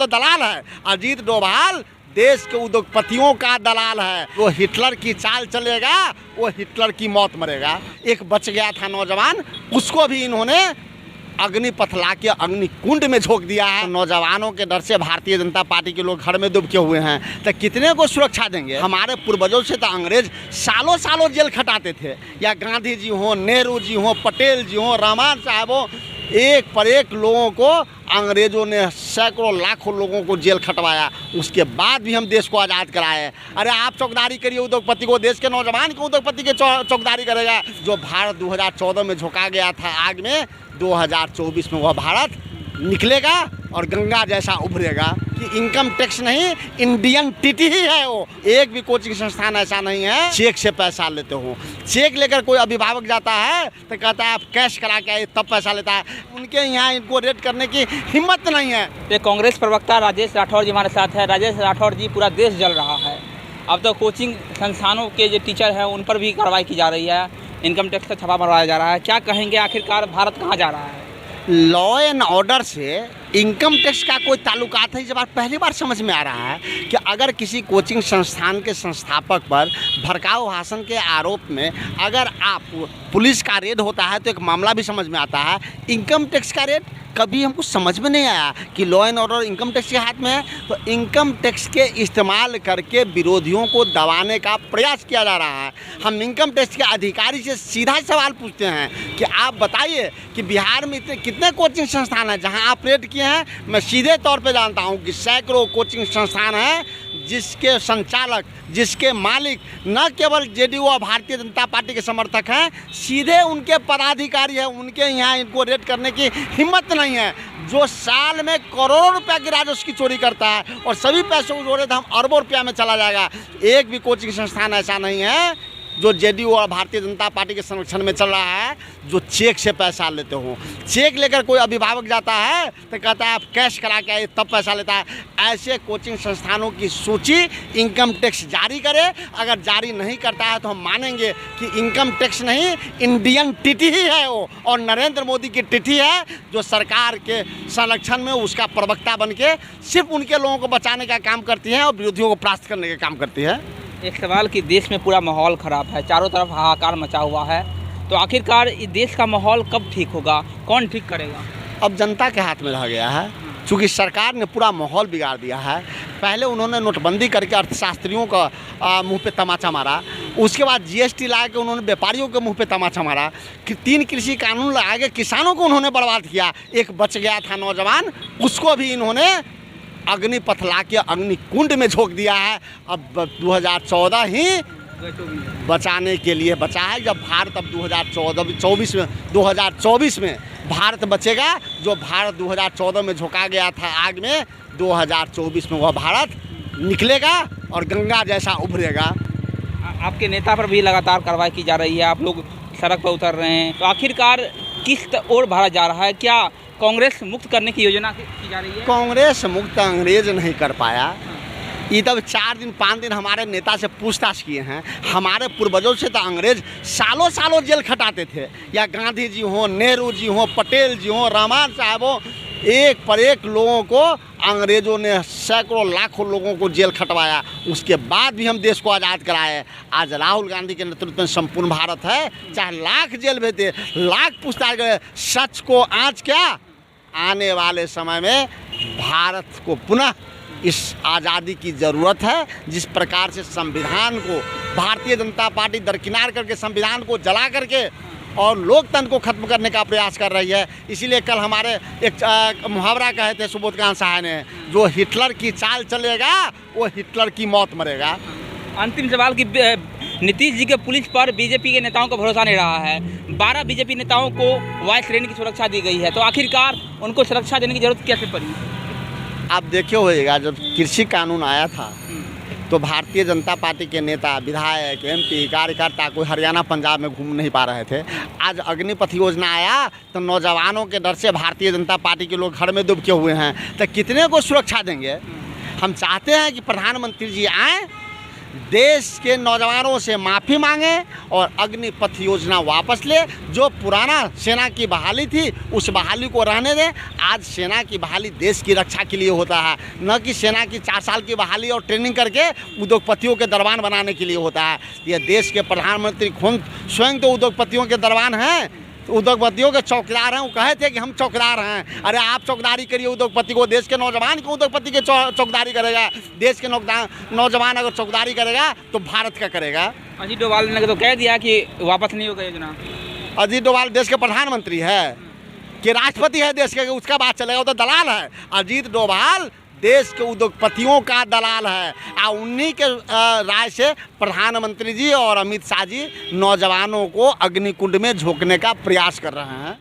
तो दलाल है। अजीत डोभाल देश के उद्योगपतियों का दलाल है। वो हिटलर की चाल चलेगा, वो हिटलर की मौत मरेगा। एक बच गया था नौजवान, उसको भी इन्होंने अग्निपथ ला के अग्निकुंड में झोंक दिया है। नौजवानों के डर से भारतीय जनता पार्टी के लोग घर में दुबके हुए हैं, तो कितने को सुरक्षा देंगे? हमारे पूर्वजों से तो अंग्रेज सालों सालों जेल खटाते थे, या गांधी जी हों, नेहरू जी हों, पटेल जी हों, रहमान साहब हों, एक पर एक लोगों को अंग्रेजों ने सैकड़ों लाखों लोगों को जेल खटवाया। उसके बाद भी हम देश को आज़ाद कराए। अरे आप चौकीदारी करिए उद्योगपति को, देश के नौजवान को उद्योगपति के चौकीदारी करेगा। जो भारत 2014 में झोंका गया था आग में, 2024 में वह भारत निकलेगा और गंगा जैसा उभरेगा। कि इनकम टैक्स नहीं, इंडियन टीटी ही है वो। एक भी कोचिंग संस्थान ऐसा नहीं है चेक से पैसा लेते हो। चेक लेकर कोई अभिभावक जाता है तो कहता है आप कैश करा के आइए तब पैसा लेता है। उनके यहाँ इनको रेट करने की हिम्मत नहीं है। ये कांग्रेस प्रवक्ता राजेश राठौर जी हमारे साथ है। राजेश राठौर जी, पूरा देश जल रहा है, अब तो कोचिंग संस्थानों के जो टीचर हैं उन पर भी कार्रवाई की जा रही है, इनकम टैक्स का छापा मरवाया जा रहा है। क्या कहेंगे, आखिरकार भारत कहाँ जा रहा है? लॉ एंड ऑर्डर से इनकम टैक्स का कोई ताल्लुकात है, जब आप पहली बार समझ में आ रहा है कि अगर किसी कोचिंग संस्थान के संस्थापक पर भड़काऊ भाषण के आरोप में अगर आप पुलिस का रेड होता है तो एक मामला भी समझ में आता है। इनकम टैक्स का रेड कभी हमको समझ में नहीं आया कि law and order income tax के हाथ में है। तो इनकम टैक्स के इस्तेमाल करके विरोधियों को दबाने का प्रयास किया जा रहा है। हम इनकम टैक्स के अधिकारी से सीधा सवाल पूछते हैं कि आप बताइए कि बिहार में इतने कितने कोचिंग संस्थान हैं जहां आप रेड किए हैं? मैं सीधे तौर पे जानता हूं कि सैकड़ों कोचिंग संस्थान हैं जिसके संचालक, जिसके मालिक न केवल जेडीयू और भारतीय जनता पार्टी के समर्थक हैं, सीधे उनके पदाधिकारी हैं। उनके यहाँ इनको रेड करने की हिम्मत नहीं है। जो साल में करोड़ों रुपया की राजस्व की चोरी करता है और सभी पैसों को जोड़े तो हम अरबों रुपया में चला जाएगा। एक भी कोचिंग संस्थान ऐसा नहीं है जो जेडीयू और भारतीय जनता पार्टी के संरक्षण में चल रहा है जो चेक से पैसा लेते हो। चेक लेकर कोई अभिभावक जाता है तो कहता है आप कैश करा के आइए तब पैसा लेता है। ऐसे कोचिंग संस्थानों की सूची इनकम टैक्स जारी करे। अगर जारी नहीं करता है तो हम मानेंगे कि इनकम टैक्स नहीं, इंडियन टीटी ही है वो, और नरेंद्र मोदी की टीटी है जो सरकार के संरक्षण में उसका प्रवक्ता बन के सिर्फ उनके लोगों को बचाने का काम करती है और विरोधियों को परास्त करने का काम करती है। एक सवाल कि देश में पूरा माहौल ख़राब है, चारों तरफ हाहाकार मचा हुआ है, तो आखिरकार इस देश का माहौल कब ठीक होगा? कौन ठीक करेगा? अब जनता के हाथ में रह गया है, क्योंकि सरकार ने पूरा माहौल बिगाड़ दिया है। पहले उन्होंने नोटबंदी करके अर्थशास्त्रियों का मुंह पे तमाचा मारा, उसके बाद जीएसटी ला के उन्होंने व्यापारियों के मुंह पे तमाचा मारा, कि 3 कृषि कानून लगा के किसानों को उन्होंने बर्बाद किया। एक बच गया था नौजवान, उसको भी इन्होंने अग्निपथ ला के अग्निकुंड में झोंक दिया है। अब 2014 ही बचाने के लिए बचा है। जब भारत अब 2024 में भारत बचेगा, जो भारत 2014 में झोंका गया था आग में, 2024 में वह भारत निकलेगा और गंगा जैसा उभरेगा। आपके नेता पर भी लगातार कार्रवाई की जा रही है, आप लोग सड़क पर उतर रहे हैं, तो आखिरकार किस ओर भारत जा रहा है? क्या कांग्रेस मुक्त करने की योजना की जा रही है? कांग्रेस मुक्त अंग्रेज नहीं कर पाया। ये तब 4 दिन 5 दिन हमारे नेता से पूछताछ किए हैं। हमारे पूर्वजों से तो अंग्रेज सालों सालों जेल खटाते थे, या गांधी जी हों, नेहरू जी हों, पटेल जी हों, रहमान साहब हों, एक पर एक लोगों को अंग्रेजों ने सैकड़ों लाखों लोगों को जेल खटवाया। उसके बाद भी हम देश को आज़ाद कराए। आज राहुल गांधी के नेतृत्व में संपूर्ण भारत है, चाहे लाख जेल भेजे, लाख पूछताछ करे, सच को आँच क्या आने वाले समय में भारत को पुनः इस आज़ादी की ज़रूरत है। जिस प्रकार से संविधान को भारतीय जनता पार्टी दरकिनार करके संविधान को जला करके और लोकतंत्र को खत्म करने का प्रयास कर रही है, इसीलिए कल हमारे एक मुहावरा कहे थे सुबोधकांत साहा ने, जो हिटलर की चाल चलेगा वो हिटलर की मौत मरेगा। अंतिम सवाल कि नीतीश जी के पुलिस पर बीजेपी के नेताओं को भरोसा नहीं रहा है। 12 बीजेपी नेताओं को वायु श्रेणी की सुरक्षा दी गई है, तो आखिरकार उनको सुरक्षा देने की जरूरत कैसे पड़ी? आप देखे होइएगा, जब कृषि कानून आया था तो भारतीय जनता पार्टी के नेता, विधायक, एमपी, कार्यकर्ता कोई हरियाणा पंजाब में घूम नहीं पा रहे थे। आज अग्निपथ योजना आया तो नौजवानों के डर से भारतीय जनता पार्टी के लोग घर में दुबके हुए हैं, तो कितने को सुरक्षा देंगे? हम चाहते हैं कि प्रधानमंत्री जी आएँ, देश के नौजवानों से माफ़ी मांगे और अग्निपथ योजना वापस ले। जो पुराना सेना की बहाली थी उस बहाली को रहने दें। आज सेना की बहाली देश की रक्षा के लिए होता है, न कि सेना की 4 साल की बहाली और ट्रेनिंग करके उद्योगपतियों के दरबान बनाने के लिए होता है। यह देश के प्रधानमंत्री खुद स्वयं तो उद्योगपतियों के दरबान हैं, तो उद्योगपतियों के चौकीदार हैं। वो कहे थे कि हम चौकीदार हैं। अरे आप चौकीदारी करिए उद्योगपति को, देश के नौजवान को उद्योगपति के चौकीदारी करेगा। देश के नौजवान अगर चौकीदारी करेगा तो भारत का करेगा। अजीत डोभाल ने तो कह दिया कि वापस नहीं होगा योजना। अजीत डोभाल देश के प्रधानमंत्री है कि राष्ट्रपति है देश के, उसका बात चलेगा? वो तो दलाल है। अजीत डोभाल देश के उद्योगपतियों का दलाल है। और उन्हीं के राय से प्रधानमंत्री जी और अमित शाह जी नौजवानों को अग्निकुंड में झोंकने का प्रयास कर रहे हैं।